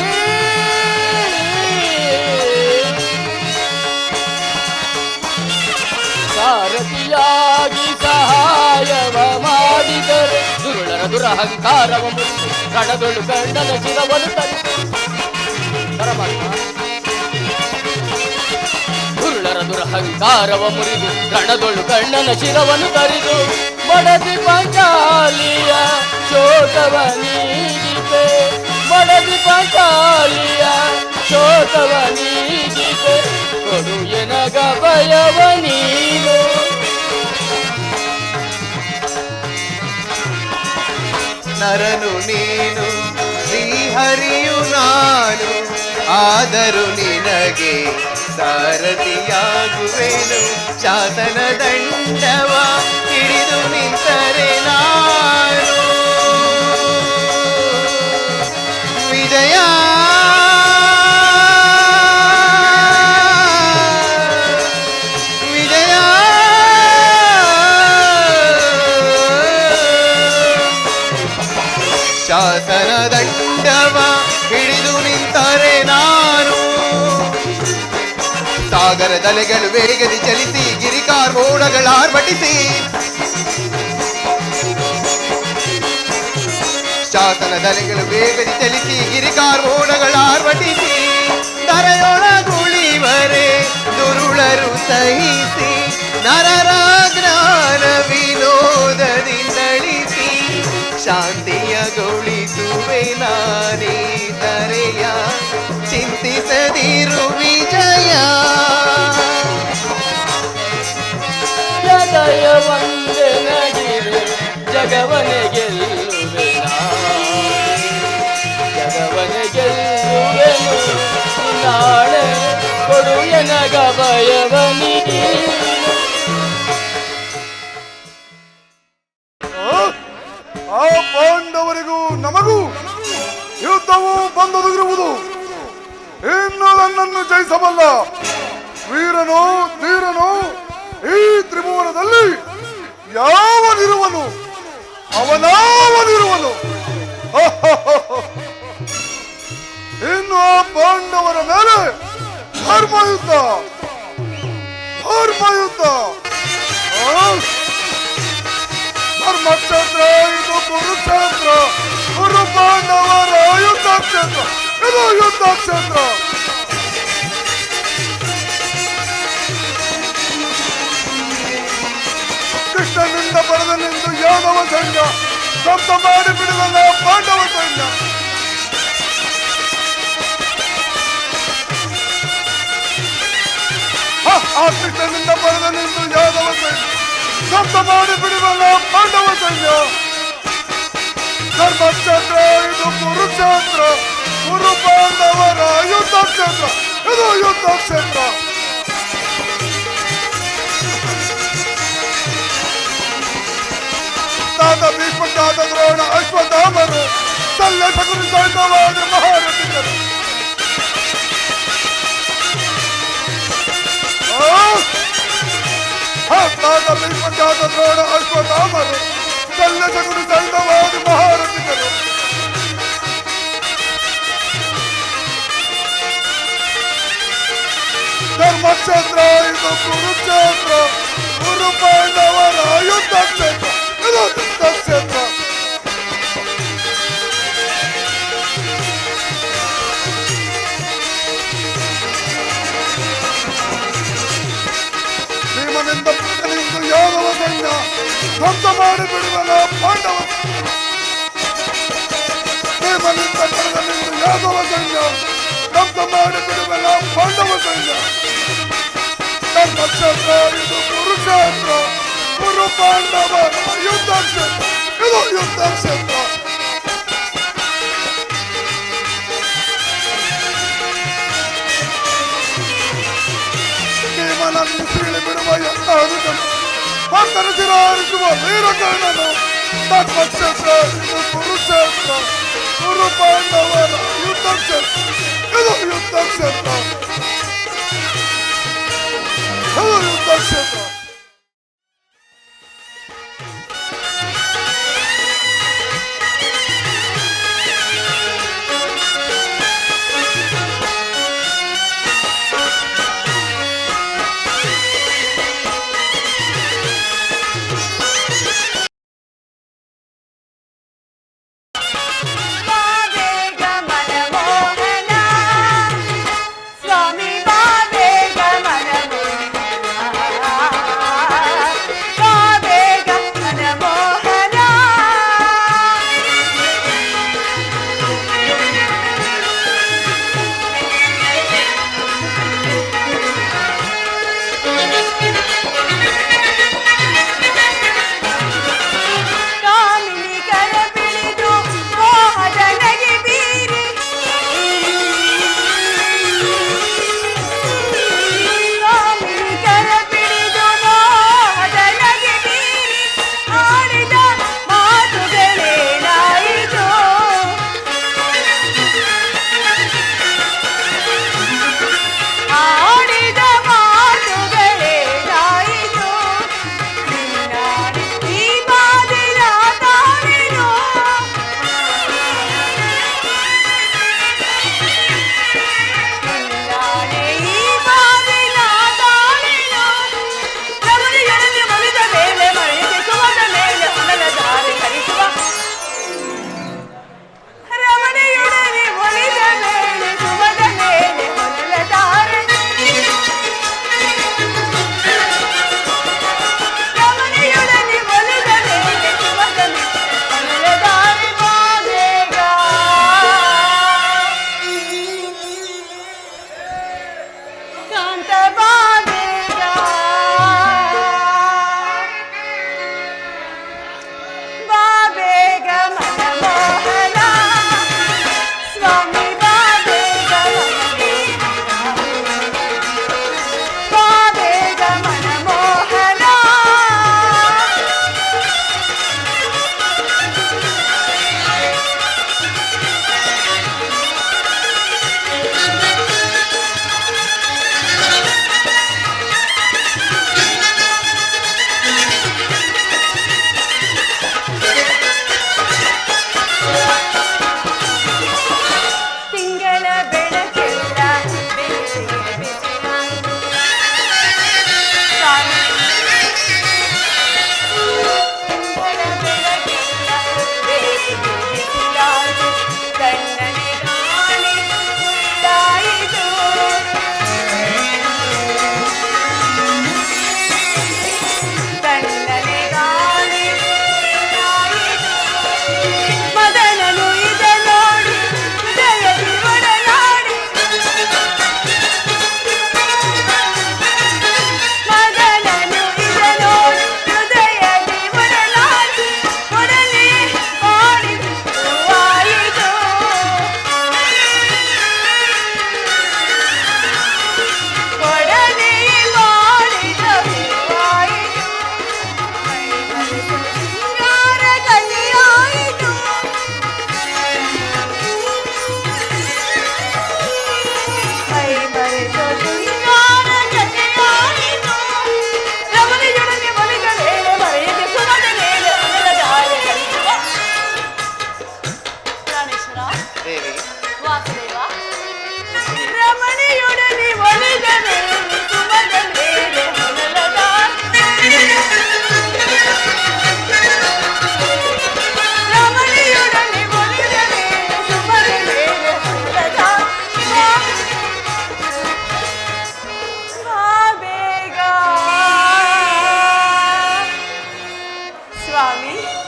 ಸಾರಥಿಯಾಗಿ ಸಹಾಯವ ಮಾಡಿದರೆ ದುರುಳರ ದುರಹಂಕಾರವ ಮುರಿದು ಕಣದೊಳು ಗಂಡನ ಚಿರವನ್ನು ತರಿಸು. ಪರಮಾತ್ಮ, ದುರುಳರ ದುರಹಂಕಾರವ ಮುರಿದು ಕಣದೊಳು ಗಂಡನ ಶಿರವನ್ನು ತರಿದು, ಮಡದಿ ಪಾಂಚಾಲಿಯ ಶೋಕವ ನೀಗಿತೆ, ಮಡದಿ ಪಾಂಚಾಲಿಯ ಶೋಕವ ನೀಗಿತೆ, ಕೊಡು ಎನಗ ಭಯವ ನೀನು. ನರನು ನೀನು, ಶ್ರೀಹರಿಯು ನಾನು, ಆದರೂ ನಿನಗೆ ಸಾರಥಿಯಾಗುವೆನು. ಶಾಸನ ದಂಡವ ಹಿಡಿದು ನಿಂತರೆ ನಾನು ವಿಜಯ. ವಿಜಯ ಶಾಸನ ದಂಡವ ಹಿಡಿದು ನಿಂತರೆ ನಾನು, ಸಾಗರದಲೆಗಳು ವೇಗದಿ ಚಲಿಸಿ ಗಿರಿಕಾರ್ಮೋಡಗಳಾರ್ಭಟಿಸಿ, ಶಾಸನದಲೆಗಳು ವೇಗದಿ ಚಲಿಸಿ ಗಿರಿಕಾರ್ಮೋಡಗಳಾರ್ಭಟಿಸಿ, ಧರೆಯೊಳಗುಳಿವರೆ ದುರುಳರು ಸಹಿಸಿ, ನರರ ಜ್ಞಾನ ವಿನೋದದಿಂದಳಿಸಿ, ಶಾಂತಿಯಗೊಳಿಸುವೆ ನಾನೇ ತರೆಯ, ಚಿಂತಿಸದಿರು ವಿಜಯ. ಜಯ ವಂದನಗಿರು, ಜಗವನೆ ಗೆಲ್ಲುವೆ ಜಗವನೆ ಗೆಲ್ಲುವೆನು ನಾಳೆ ಕೊಡು ಆ ಪಾಂಡವರಿಗೂ ನಮಗೂ ಯುದ್ಧವು ಬಂದೊದಗಿರುವುದು. ಇನ್ನು ನನ್ನನ್ನು ಜಯಿಸಬಲ್ಲ ವೀರನು ಧೀರನು ಈ ತ್ರಿಭುವನದಲ್ಲಿ ಯಾವನಿರುವನು, ಅವನಾವನಿರುವನು. ಇನ್ನು ಆ ಪಾಂಡವರ ಮೇಲೆ ಧರ್ಮಯುದ್ಧ ಧರ್ಮಯುದ್ಧ. ಧರ್ಮಕ್ಷೇತ್ರ ಇದು ಕುರುಕ್ಷೇತ್ರ, ಕುರು ಪಾಂಡವರ ಯುದ್ಧ ಕ್ಷೇತ್ರ, ಇದು ಯುದ್ಧ ಕ್ಷೇತ್ರ. ಕೃಷ್ಣನಿಂದ ಪಡೆದ ನಿಂದು ಯಾದವ ಸೈನ್ಯ ಧ್ವಂಸ ಮಾಡಿ ಬಿಡುವಲ್ಲ ಪಾಂಡವ ಸೈನ್ಯ. ಆ ಕೃಷ್ಣನಿಂದ ಪಡೆದ ನಿಂದು ಯಾದವ ಸೈನ್ಯ ಧ್ವಂಸ ಮಾಡಿ ಬಿಡುವಲ್ಲ ಪಾಂಡವ ಸೈನ್ಯ. ಧರ್ಮಕ್ಷೇತ್ರ ಇದು ಕುರುಕ್ಷೇತ್ರ, ಕುರು ಪಾಂಡವರ ಯುದ್ಧ ಕ್ಷೇತ್ರ, ಇದು ಯುದ್ಧ ಕ್ಷೇತ್ರ. ತಾತ ಭೀಷ್ಮ ತಾತ ದ್ರೋಣ ಅಶ್ವತ್ಥಾಮರು ಸಲ್ಲ ಶಕುನಿ ಸಹಿತವಾದ ಮಹಾರಥಿಕರು. ತಾತ ಭೀಷ್ಮ ತಾತ ದ್ರೋಣ ಅಶ್ವತ್ಥಾಮರು ಸಲ್ಲ ಶಕುನಿ ಸಹಿತವಾದ ಮಹಾರಥಿಕರು. ಧರ್ಮಕ್ಷೇತ್ರ ಇದು ಕುರುಕ್ಷೇತ್ರ, ಕುರು ಪಾಂಡವರ ಯುದ್ಧ ಕ್ಷೇತ್ರ, ಇದು ಯುದ್ಧ ಕ್ಷೇತ್ರ. ಭೀಮನಿಂದ ಪುತ್ರನಿಂದ ಯಾದವ ಸೈನ್ಯ ಧ್ವಂಸ ಮಾಡಿ ಬಿಡುವಲ್ಲ ಪಾಂಡವ. ಭೀಮನಿಂದ ಪುತ್ರನಿಂದ ಯಾದವ ಸೈನ್ಯ ಧ್ವಂಸ ಮಾಡಿ ಬಿಡುವಲ್ಲ ಪಾಂಡವ ಸೈನ್ಯ. ಧರ್ಮಕ್ಷೇತ್ರ ಇದು ಕುರುಕ್ಷೇತ್ರ, ಕುರು ಪಾಂಡವರ ಯುದ್ಧ ಕ್ಷೇತ್ರ, ಇದು ಯುದ್ಧ ಕ್ಷೇತ್ರ. ಭೀಮನನ್ನು ಸೀಳಿ ಬಿಡುವ ಎಂತಹ ಭಕ್ತರು ಶಿರಾರಿಸುವ ವೀರಕರ್ಣನು. ಧರ್ಮಕ್ಷೇತ್ರ ಇದು ಕುರುಕ್ಷೇತ್ರ, ಕುರು ಪಾಂಡವರ ಯುದ್ಧ ಕ್ಷೇತ್ರ, ಇದು ಯುದ್ಧ ಕ್ಷೇತ್ರ, ಇದು ಯುದ್ಧ ಕ್ಷೇತ್ರ. ಸ್ವಾಮಿ ಬಾಬೇಗ ಮನಮೋಹನ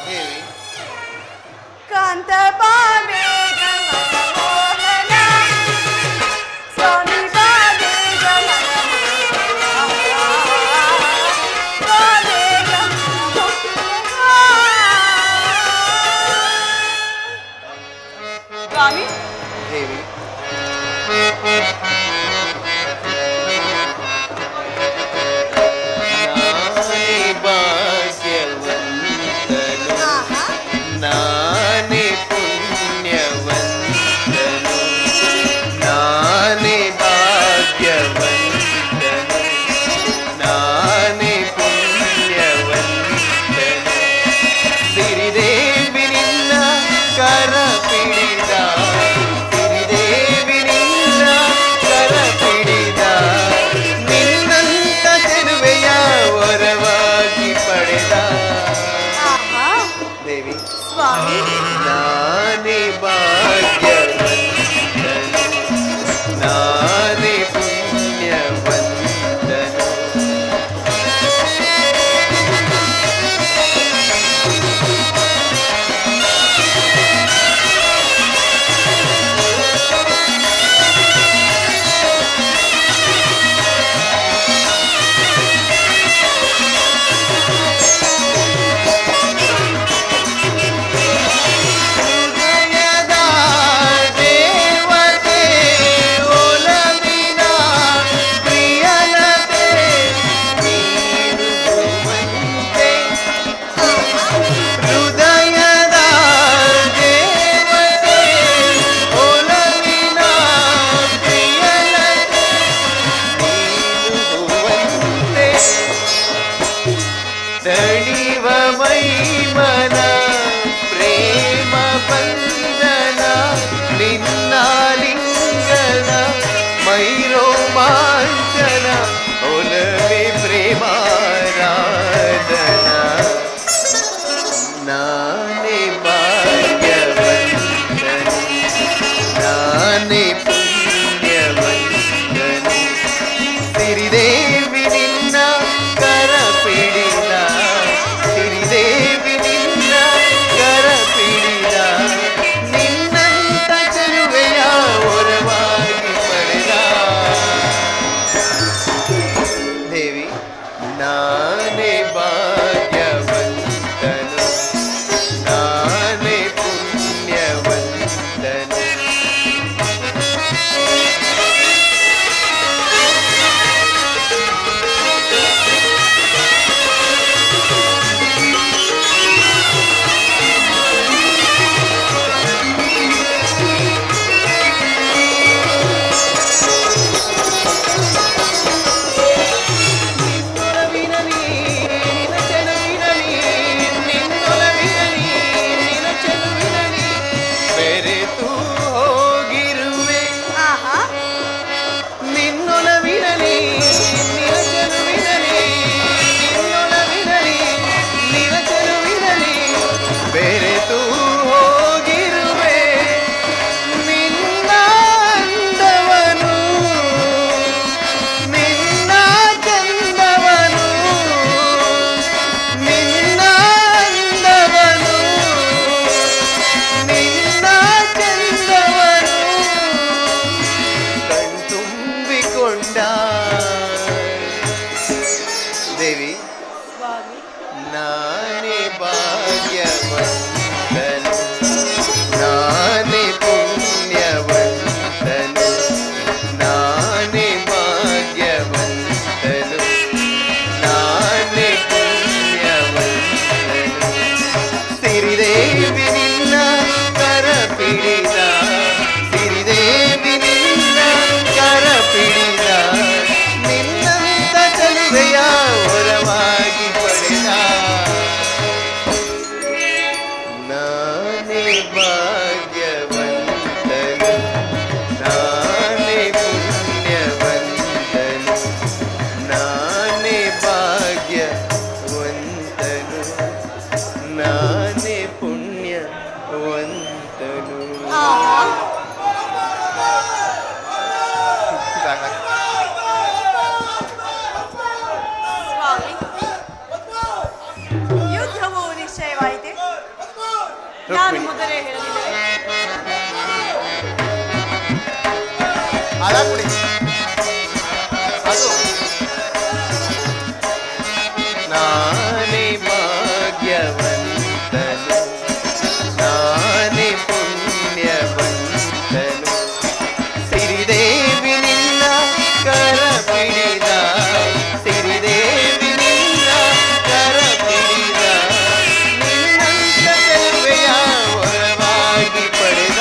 ದೇವಿ ಕಾಂತ ಬಾಬೇಗ ಮನಮೋಹನ ಸ್ವಾಮಿ ಬಾಬೇಗ ಬಾಬೇಗ ಸ್ವಾಮಿ ದೇವಿ ನಾನೇ ಭಾಗ್ಯವಂತನು ಆಹಾ ನಾನೇ ಪುಣ್ಯವಂತನು ನಾನೇ ಭಾಗ್ಯವಂತನು ನಾನೇ ಪುಣ್ಯವಂತನು ಸಿರಿದೇವಿ ನಿನ್ನ ಕರ ಪಿಡಿದ ಸಿರಿದೇವಿ ನಿನ್ನ ಕರ ಪಿಡಿದ ನಿನ್ನಂತ ಚೆಲುವೆಯ ವರವಾಗಿ ಪಡೆದ ಆಹಾ ದೇವಿ ಸ್ವಾಮಿ ನಾನೇ ಭಾಗ್ಯವಂತನು ನಾನೇ ಪುಣ್ಯವಂತನು ಹೃದಯದ ದೇವತೆ ಒಲವಿನ ಪ್ರಿಯನತೆ ನೀಡುವಂತೆ ಹೃದಯದ ದೇವತೆ ಒಲವಿನ ಪ್ರಿಯನತೆ ನೀಡುವಂತೆ ತಣಿವ ಮೈಮನ ಪ್ರೇಮ ಬಂಧನ ನಿನ್ನ ಲಿಂಗನ ಮೈರೋಮಾಂಚನ ಒಲವೇ ಪ್ರೇಮಾರಾಧನ ನಾನೇ ಭಾಗ್ಯವಂತನು ನಾನೇ ಪುಣ್ಯವಂತನು ಸಿರಿದೇವಿ ನಿನ್ನ ಕರ ಪಿಡಿದ ಸಿರಿದೇವಿ ನಿನ್ನ ಕರ ಪಿಡಿದ ನಿನ್ನಂತ ಚೆಲುವೆಯ ವರವಾಗಿ ಪಡೆದ ದೇವಿ ನಾನೇ ಭಾಗ್ಯವಂತನು ನಾನೇ ಪುಣ್ಯವಂತನು ನಿನ್ನೊಲವಿರಲಿ ನಿನ್ನ ಚೆಲುವಿರಲಿ ನಿನ್ನೊಲವಿರಲಿ ನಿನ್ನ ಚೆಲುವಿರಲಿ ಬೆರೆತು ಹೋಗಿರುವೆ ಆಹಾ ನಿನ್ನೊಲವಿರಲಿ ನಿನ್ನ ಚೆಲುವಿರಲಿ ನಿನ್ನೊಲವಿರಲಿ ನಿನ್ನ ಚೆಲುವಿರಲಿ ಬೆರೆತು ಹೋಗಿರುವೆ ನಿನ್ನ ಅಂದವನು ನಿನ್ನ ಚಂದವನು ನಿನ್ನ ಅಂದವನು ನಿನ್ನ ಚಂದವನು ಕಣ್ತುಂಬಿಕೊಂಡ ದೇವಿ ಸ್ವಾಮಿ ನಾನೇ ಭಾಗ್ಯವಂತನು ನಾನೇ ಪುಣ್ಯವಂತನು ನಾನೇ ಭಾಗ್ಯವಂತನು ನಾನೇ ಪುಣ್ಯವಂತನು ಸಿರಿದೇವಿ ನಿನ್ನ ಕರ ಪಿಡಿದ ಸಿರಿದೇವಿ ನಿನ್ನ ಕರ ಪಿಡಿದ ನಿನ್ನಂತ ಚೆಲುವೆಯ ವರವಾಗಿ ಪಡೆದ ನಾನೇ ಭಾಗ್ಯವಂತನು ನಾನೇ ಪುಣ್ಯವಂತನು ನಾನೇ ಭಾಗ್ಯವಂತನು ನಾನೇ ಪುಣ್ಯವಂತನು ಆಹಾ ಸ್ವಾಮಿ ಯುದ್ಧವು ನಿಶ್ಚಯವಾಯಿತೆ ನಾನು ಮೊದಲೇ ಹೇಳಲಿಲ್ಲವೇ? ಅಳಕುಡಿ ಅದು ನಾನೇ ಭಾಗ್ಯವಂತನು, ನಾನೇ ಪುಣ್ಯವಂತನು, ಸಿರಿದೇವಿ ನಿನ್ನ ಕರ ಪಿಡಿದ, ಸಿರಿದೇವಿ ನಿನ್ನ ಕರ ಪಿಡಿದ, ನಿನ್ನಂತ ಚೆಲುವೆಯ ವರವಾಗಿ ಪಡೆದ,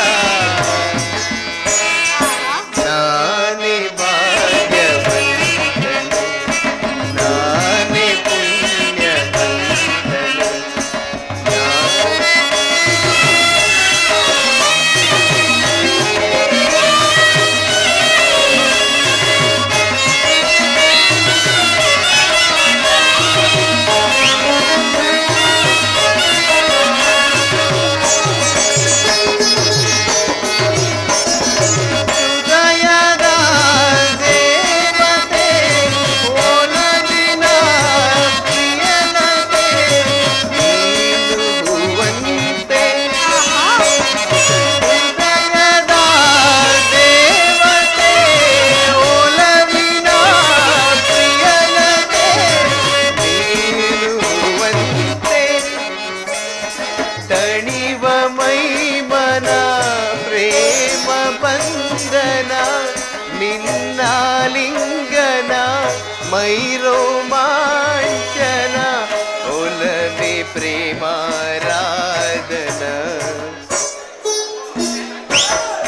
ನಾನೇ ಭಾಗ್ಯವಂತನು, ನಾನೇ ಪುಣ್ಯವಂತನು, ಹೃದಯದ ದೇವತೆ ಓಲದಿನ ಪ್ರಿಯನತೆ ನೀಡುವಂತೆ, ಹೃದಯದ ದೇವತೆ ಓಲವಿನ ಪ್ರಿಯನತೆ ನೀಡುವಂತೆ, ತಣಿವ ಮೈಮನ ಪ್ರೇಮ ಬಂಧನ ನಿನ್ನ ಲಿಂಗನ ಮೈರೋಮಾಂಚನ ಒಲವೆ ಪ್ರೇಮಾರಾಧನ,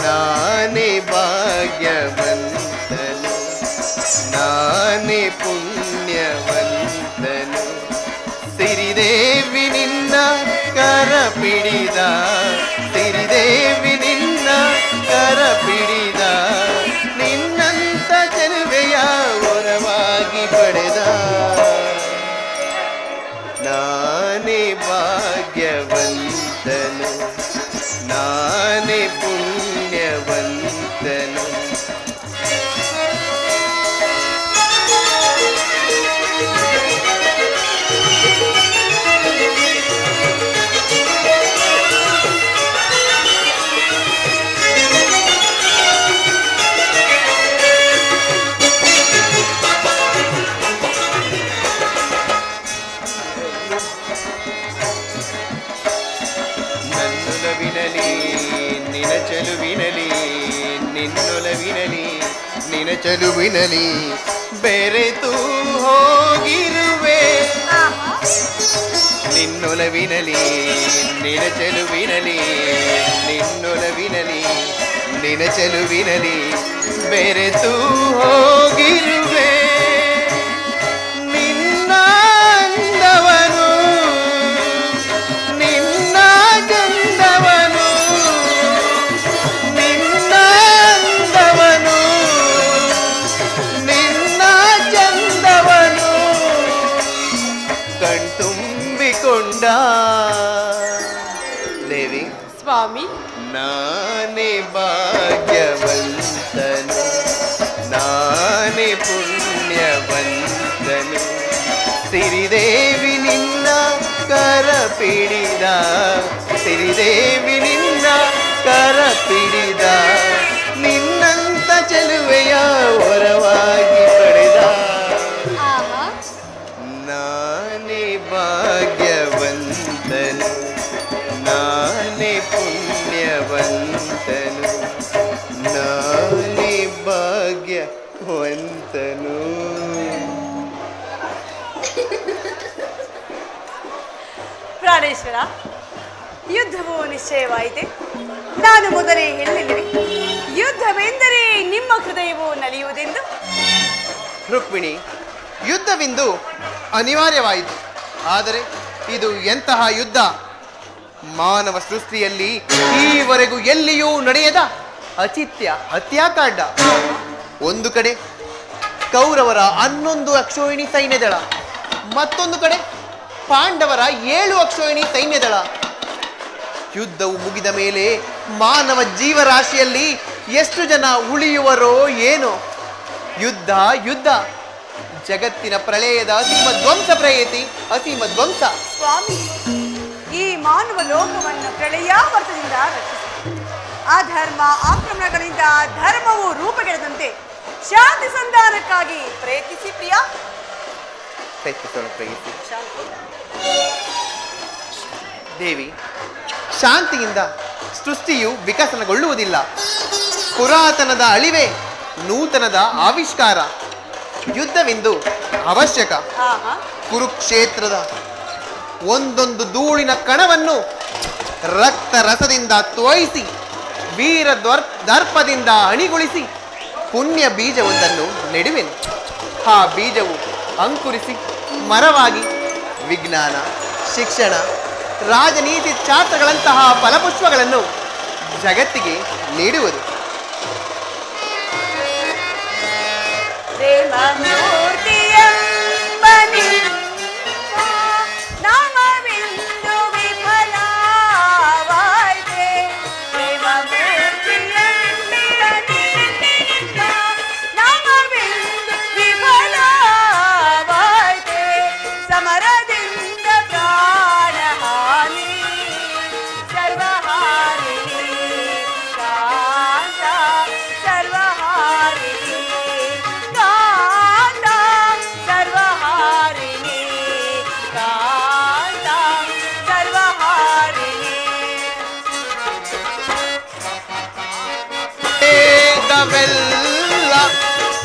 ನಾನೇ ಭಾಗ್ಯವಂತನು, ನಾನೇ ಪುಣ್ಯವಂತನು, ಸಿರಿದೇವಿ ನಿನ್ನ ಕರ ಪಿಡಿದ, ಸಿರಿದೇವಿ ನಿನ್ನ ಕರ ಪಿಡಿದ, ನಿನ್ನಂತ ಚೆಲುವೆಯ ವರವಾಗಿ ಪಡೆದ, ನಾನೇ ಭಾಗ್ಯವಂತನು, ನಾನೇ ಪುಣ್ಯವಂತನು. ನನ್ನೊಲವಿನಲಿ ನಿನ ಚೆಲುವಿನಲಿ, ನಿನ್ನೊಲವಿನಲಿ ನಿನ ಚೆಲುವಿನಲಿ ಬೆರೆತು ಹೋಗಿರುವೆ, ನಿನ್ನೊಲವಿನಲಿ ನಿನ ಚೆಲುವಿನಲಿ, ನಿನ್ನೊಲವಿನಲಿ ನಿನ ಚೆಲುವಿನಲಿ ಬೆರೆತು ಹೋಗಿರುವೆ, ನಿನ್ನ ಅಂದವನು ನಿನ್ನ ಗಂಧವನು, ನಿನ್ನ ಅಂದವನು ನಿನ್ನ ಚಂದವನು ಕಣ್ತುಂಬಿಕೊಂಡ ದೇವಿ, ಸ್ವಾಮಿ, ನಾನೇ ಭಾಗ್ಯವಂತನು, ನಾನೇ ಪುಣ್ಯವಂತನು, ಸಿರಿದೇವಿ ನಿನ್ನ ಕರ ಪಿಡಿದ, ಸಿರಿದೇವಿ ನಿನ್ನ ಕರ ಪಿಡಿದ, ನಿನ್ನಂತ ಚೆಲುವೆಯ ವರವಾಗಿ ಪಡೆದ, ಆಹಾ, ನಾನೇ ಭಾಗ್ಯವಂತನು, ನಾನೇ ಪುಣ್ಯವಂತನು, ನಾನೇ ಭಾಗ್ಯವಂತನು. ಪ್ರಾಣೇಶ್ವರ, ಯುದ್ಧವು ನಿಶ್ಚಯವಾಯಿತೆ. ನಾನು ಮೊದಲೇ ಹೇಳಲಿಲ್ಲವೇ, ಯುದ್ಧವೆಂದರೆ ನಿಮ್ಮ ಹೃದಯವು ನಲಿಯುವುದೆಂದು. ರುಕ್ಮಿಣಿ, ಯುದ್ಧವಿಂದು ಅನಿವಾರ್ಯವಾಯಿತು. ಆದರೆ ಇದು ಎಂತಹ ಯುದ್ಧ? ಮಾನವ ಸೃಷ್ಟಿಯಲ್ಲಿ ಈವರೆಗೂ ಎಲ್ಲಿಯೂ ನಡೆಯದ ಅಚಿತ್ಯ ಹತ್ಯಾಕಾಂಡ. ಒಂದು ಕಡೆ ಕೌರವರ 11 ಅಕ್ಷೋಹಿಣಿ ಸೈನ್ಯದಳ, ಮತ್ತೊಂದು ಕಡೆ ಪಾಂಡವರ 7 ಅಕ್ಷೋಹಿಣಿ ಸೈನ್ಯದಳ. ಯುದ್ಧವು ಮುಗಿದ ಮೇಲೆ ಮಾನವ ಜೀವರಾಶಿಯಲ್ಲಿ ಎಷ್ಟು ಜನ ಉಳಿಯುವರೋ ಏನೋ. ಯುದ್ಧ ಯುದ್ಧ, ಜಗತ್ತಿನ ಪ್ರಳಯದ ಅಸೀಮ ಧ್ವಂಸ ಪ್ರಯತಿ, ಅಸೀಮ ಧ್ವಂಸ. ಸ್ವಾಮಿ, ಈ ಮಾನವ ಲೋಕವನ್ನು ಪ್ರಳಯಾವರ್ತದಿಂದ ರಕ್ಷಿಸಿ. ಅಧರ್ಮ ಆಕ್ರಮಣಗಳಿಂದ ಧರ್ಮವು ರೂಪಗೆಡದಂತೆ ಶಾಂತಿ ಸಂಧಾನಕ್ಕಾಗಿ ಪ್ರಯತ್ನಿಸಿ ಪ್ರಿಯ. ದೇವಿ, ಶಾಂತಿಯಿಂದ ಸೃಷ್ಟಿಯು ವಿಕಸನಗೊಳ್ಳುವುದಿಲ್ಲ. ಪುರಾತನದ ಅಳಿವೆ ನೂತನದ ಆವಿಷ್ಕಾರ. ಯುದ್ಧವಿಂದು ಅವಶ್ಯಕ. ಕುರುಕ್ಷೇತ್ರದ ಒಂದೊಂದು ಧೂಳಿನ ಕಣವನ್ನು ರಕ್ತ ರಸದಿಂದ ತೋಯಿಸಿ ವೀರ ದರ್ಪದಿಂದ ಅಣಿಗೊಳಿಸಿ ಪುಣ್ಯ ಬೀಜವೊಂದನ್ನು ನೆಡುವೆನು. ಆ ಬೀಜವು ಅಂಕುರಿಸಿ ಮರವಾಗಿ ವಿಜ್ಞಾನ, ಶಿಕ್ಷಣ, ರಾಜನೀತಿ ಛಾತ್ರಗಳಂತಹ ಫಲಪುಷ್ಪಗಳನ್ನು ಜಗತ್ತಿಗೆ ನೀಡುವುದು.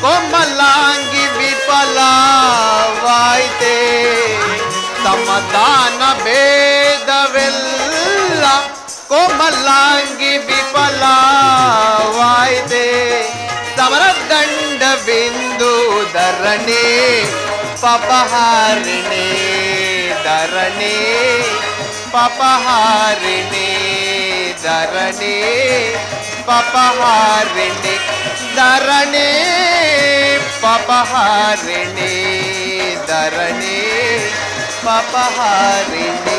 ಕೊಮ್ಮಲಾಂಗಿ ವಿಫಲವಾಯ್ತೆ, ಸಮಾಧಾನ ಭೇದವೆಲ್ಲ ಕೊಮ್ಮಲಾಂಗಿ ವಿಫಲವಾಯ್ತೆ. ಸಮರದಂಡ ಬಿಂದು ಧರಣಿ ಪಾಪಹಾರಿಣಿ, ಧರಣಿ ಪಾಪಹಾರಿಣಿ, ಧರಣಿ ಪಾಪಹಾರಿಣಿ, ಧರಣಿ ಪಾಪಹಾರಿಣಿ, ಧರಣಿ ಪಾಪಹಾರಿಣಿ.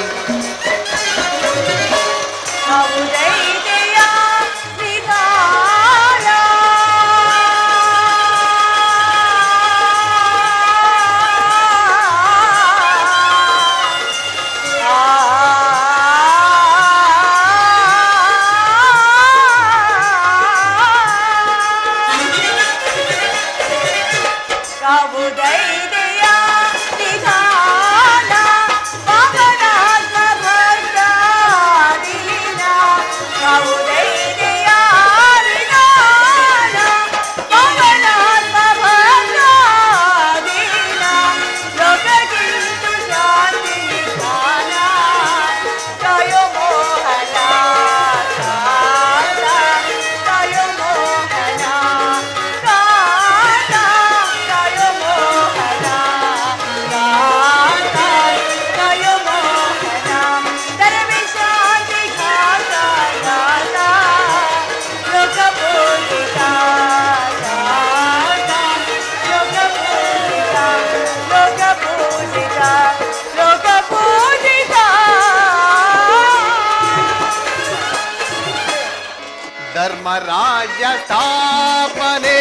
ಧರ್ಮರಾಜ್ಯ ಸ್ಥಾಪನೆಗೆ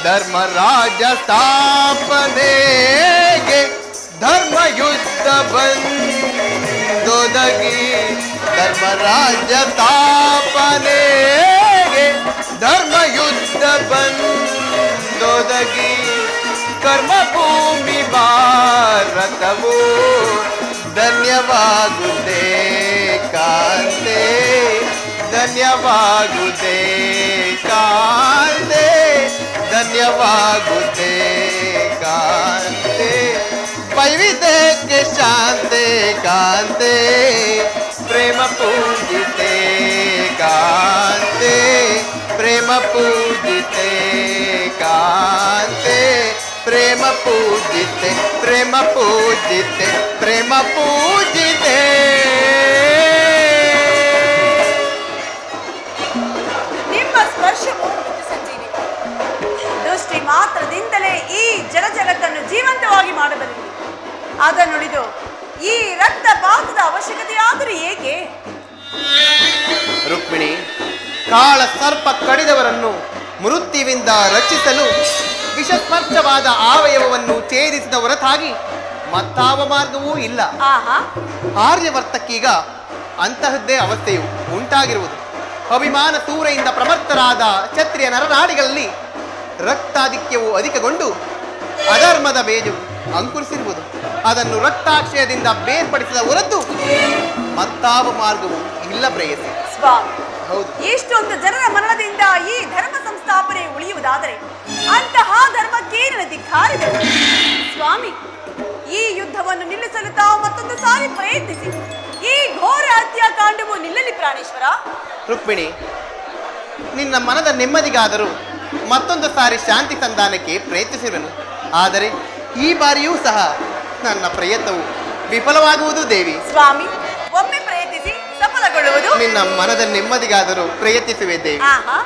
ಧರ್ಮರಾಜ್ಯ ಸ್ಥಾಪನೆಗೆ ಧರ್ಮಯುದ್ಧ ಬಂದೊದಗಿ, ಧರ್ಮರಾಜ್ಯ ಸ್ಥಾಪನೆಗೆ ಧರ್ಮಯುದ್ಧ ಬಂದೊದಗಿ, ಕರ್ಮಭೂಮಿ ಭಾರತವು ಧನ್ಯವಾಗುವುದೇ ಕಾಂತೆ, ಧನ್ಯವಾಗುವುದೇ ಕಾಂತೆ, ಧನ್ಯವಾಗುವುದೇ ಕಾಂತೆ. ವೈವಿಧ್ಯಕ್ಕೆ ಶಾಂತಿ ಕಾಂತೆ, ಪ್ರೇಮ ಪೂಜಿತೆ ಕಾಂತೆ, ಪ್ರೇಮ ಪೂಜಿತೆ ಕಾಂತೆ, ಪ್ರೇಮ ಪೂಜಿತೆ, ಪ್ರೇಮ ಪೂಜಿತೆ, ಪ್ರೇಮ ಪೂಜಿತೆ. ನಿಮ್ಮ ಸ್ಪರ್ಶವು ಸಂಜೀವಿ. ದೃಷ್ಟಿ ಮಾತ್ರದಿಂದಲೇ ಈ ಜಗತ್ತನ್ನು ಜೀವಂತವಾಗಿ ಮಾಡಬಲ್ಲದು. ಅದನ್ನುಳಿದು ಈ ರಕ್ತಪಾತದ ಅವಶ್ಯಕತೆಯಾದರೂ ಏಕೆ? ಕಾಳ ಸರ್ಪ ಕಡಿದವರನ್ನು ಮೃತ್ಯುವಿಂದ ರಕ್ಷಿಸಲು ವಿಷಸ್ಪರ್ಶವಾದ ಅವಯವವನ್ನು ಛೇದಿಸಿದ ಹೊರತಾಗಿ ಮತ್ತಾವ ಮಾರ್ಗವೂ ಇಲ್ಲ. ಆಹಾ, ಆರ್ಯವರ್ತಕ್ಕೀಗ ಅಂತಹದ್ದೇ ಅವಸ್ಥೆಯು ಉಂಟಾಗಿರುವುದು. ಅಭಿಮಾನ ಸೂರೆಯಿಂದ ಪ್ರಮತ್ತರಾದ ಕ್ಷತ್ರಿಯ ನರನಾಡಿಗಳಲ್ಲಿ ರಕ್ತಾಧಿಕ್ಯವು ಅಧಿಕಗೊಂಡು ಅಧರ್ಮದ ಬೇಜು ಅಂಕುರಿಸಿರುವುದು. ಅದನ್ನು ರಕ್ತಾಕ್ಷಯದಿಂದ ಬೇರ್ಪಡಿಸಿದ ಹೊರತು ಮತ್ತಾವ ಮಾರ್ಗವು ಇಲ್ಲ ಪ್ರೇಯಸಿ. ಸ್ವಾಮಿ, ಹೌದು. ಇಷ್ಟೊಂದು ಜನರ ಮರಣದಿಂದ ಈ ಧರ್ಮ ಸಂಸ್ಥಾಪನೆ ಉಳಿಯುವುದಾದರೆ ಅಂತಹ ಧರ್ಮಕ್ಕೆ ನನ್ನ ಧಿಕ್ಕಾರಿದೆ. ಸ್ವಾಮಿ, ಈ ಯುದ್ಧವನ್ನು ನಿಲ್ಲಿಸಲು ತಾವು ಮತ್ತೊಂದು ಸಾರಿ ಪ್ರಯತ್ನಿಸಿ. ಈ ಘೋರ ಹತ್ಯಾಕಾಂಡವು ನಿಲ್ಲಲಿ ಪ್ರಾಣೇಶ್ವರ. ರುಕ್ಮಿಣಿ, ನಿನ್ನ ಮನದ ನೆಮ್ಮದಿಗಾದರೂ ಮತ್ತೊಂದು ಸಾರಿ ಶಾಂತಿ ಸಂಧಾನಕ್ಕೆ ಪ್ರಯತ್ನಿಸಿರುವೆನು. ಆದರೆ ಈ ಬಾರಿಯೂ ಸಹ ನನ್ನ ಪ್ರಯತ್ನವು ವಿಫಲವಾಗುವುದು ದೇವಿ. ಸ್ವಾಮಿ, ಒಮ್ಮೆ ಪ್ರಯತ್ನಿಸಿ ಸಫಲಗೊಳ್ಳುವುದು. ನಿನ್ನ ಮನದ ನೆಮ್ಮದಿಗಾದರೂ ಪ್ರಯತ್ನಿಸುವೆ ದೇವಿ. ಆಹಾ,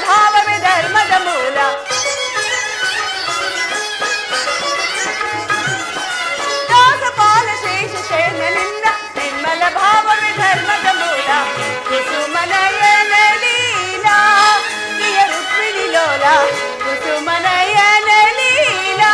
ಭಾವವೇ ಧರ್ಮದ ಮೂಲ. ದಾಸಪಾಲ ಶೇಷ ಶಯನನಿಂದ ನಿರ್ಮಲ ಭಾವವೇ ಧರ್ಮದ ಮೂಲ. ಕುಸುಮನಯನ ಲೀಲಾ ಪ್ರಿಯ ರುಕ್ಮಿಣಿ ಲೋಲ. ಕುಸುಮನಯನ ಲೀಲಾ.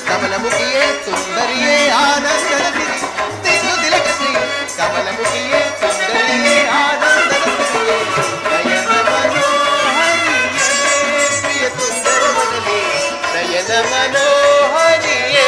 ಕಮಲಮುಖಿಯೇ ಸುಂದರಿಯೇ ಆನಂದದ ಸಿರಿ. ಸಿಂಧು ತಿಲಕ ಶ್ರೀ ಕಮಲಮುಖಿಯೇ ಸುಂದರಿಯೇ ಆನಂದದ ಸಿರಿಯೇ. ನಯನ ಮನೋಹರಿಯೇ ಪ್ರಿಯ ಸುಂದರ ವದನೆ. ನಯನ ಮನೋಹರಿಯೇ.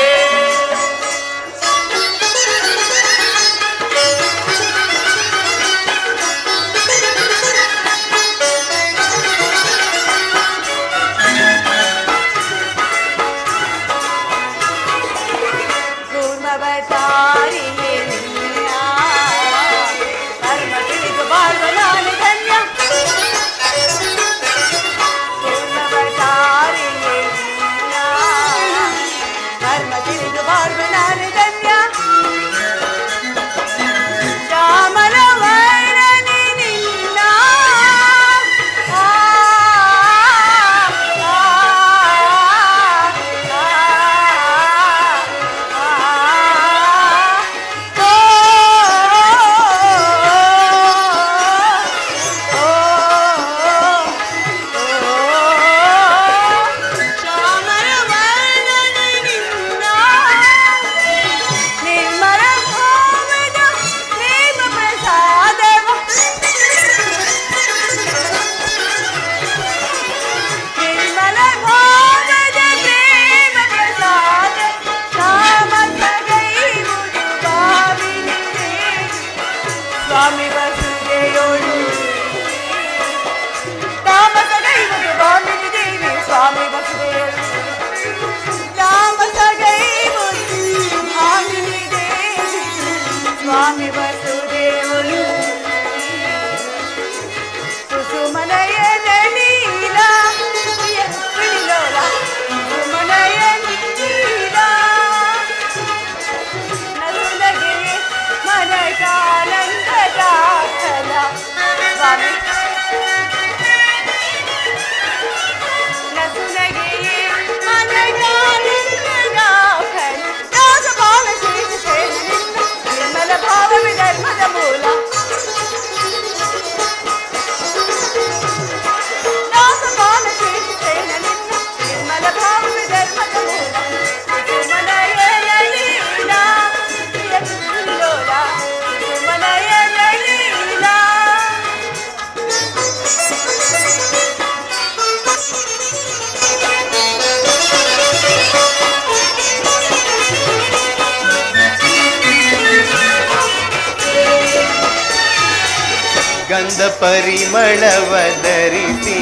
ಗಂಧ ಪರಿಮಳವ ಧರಿಸಿ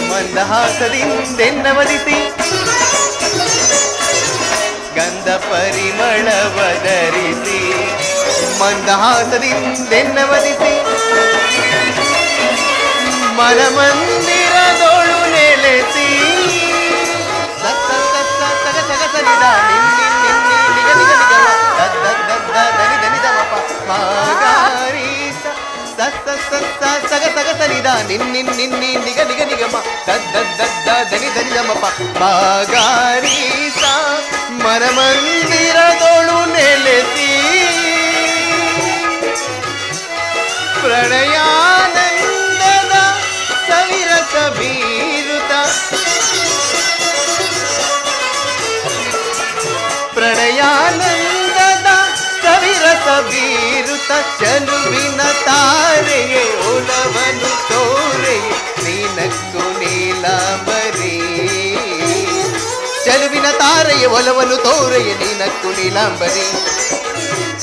ಮಂದಹಾಸದಿಂದೆನ್ನವದಿಸಿ ಗಂಧ ಪರಿಮಳವ ಧರಿಸಿ ಮಂದಹಾಸದಿಂದೆನ್ನವದಿಸಿ ಮನಮಂದಿರದೋಳು ನೆಲೆಸಿ ಸಗಸಗಸನಿದ ನಿಗ ನಿಗ ನಿಗಮ ಧನಿ ಧನಿ ದಮಪ ಮಾಗಾರೀಸ ಸಗಸಗಸನಿದ ನಿನ್ನಿ ನಿಗ ನಿಗ ನಿಗಮ ಧನಿ ಧನಿ ದಮಪ ಮಾಗಾರೀಸ ಮನಮಂದಿರದೋಳು ನೆಲೆಸಿ ಪ್ರಣಯಾನಂದದ ಸವಿರಸ ಬೀರುತ ಪ್ರಣಯಾನಂದದ ಸವಿರಸ ಬೀರುತ ಚಲುವಿನ ತಾರೆಯೇ ಒಲವನು ತೋರೆಯೇ ನೀನಕ್ಕು ನೀಲಾಂಬರಿ ಚಲುವಿನ ತಾರೆಯೇ ಒಲವನು ತೋರೆಯೇ ನೀನಕ್ಕು ನೀಲಾಂಬರಿ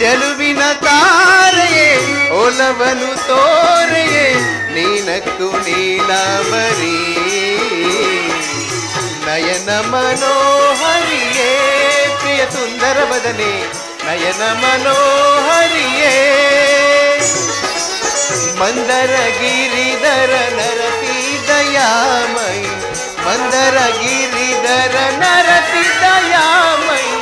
ಚೆಲುವಿನ ತಾರೆಯೇ ಒಲವನು ತೋರೆಯೇ ನೀನಕ್ಕು ನೀಲಾಂಬರಿ ನಯನ ಮನೋಹರಿಯೇ ಪ್ರಿಯ ಸುಂದರ ಬದನೆ ನಯನ ಮನೋಹರಿಯೇ ಮಂದರ ಗಿರಿಧರ ನರತಿ ದಯಾಮಯಿ ಮಂದರ ಗಿರಿಧರ ನರತಿ ದಯಾಮಯಿ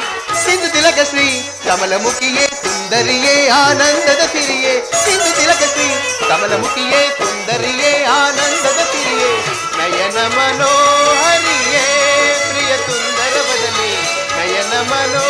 ಸಿಂಧು ತಿಲಕ ಶ್ರೀ ಕಮಲಮುಖಿಯೇ ಸುಂದರಿಯೇ ಆನಂದದ ಸಿರಿಯೇ ಸಿಂಧು ತಿಲಕ ಶ್ರೀ ಕಮಲಮುಖಿಯೇ ಸುಂದರಿಯೇ ಆನಂದದ ಸಿರಿಯೇ ನಯನ ಮನೋಹರಿಯೇ ಪ್ರಿಯ ಸುಂದರ ಬದನೆ ನಯನ ಮನೋ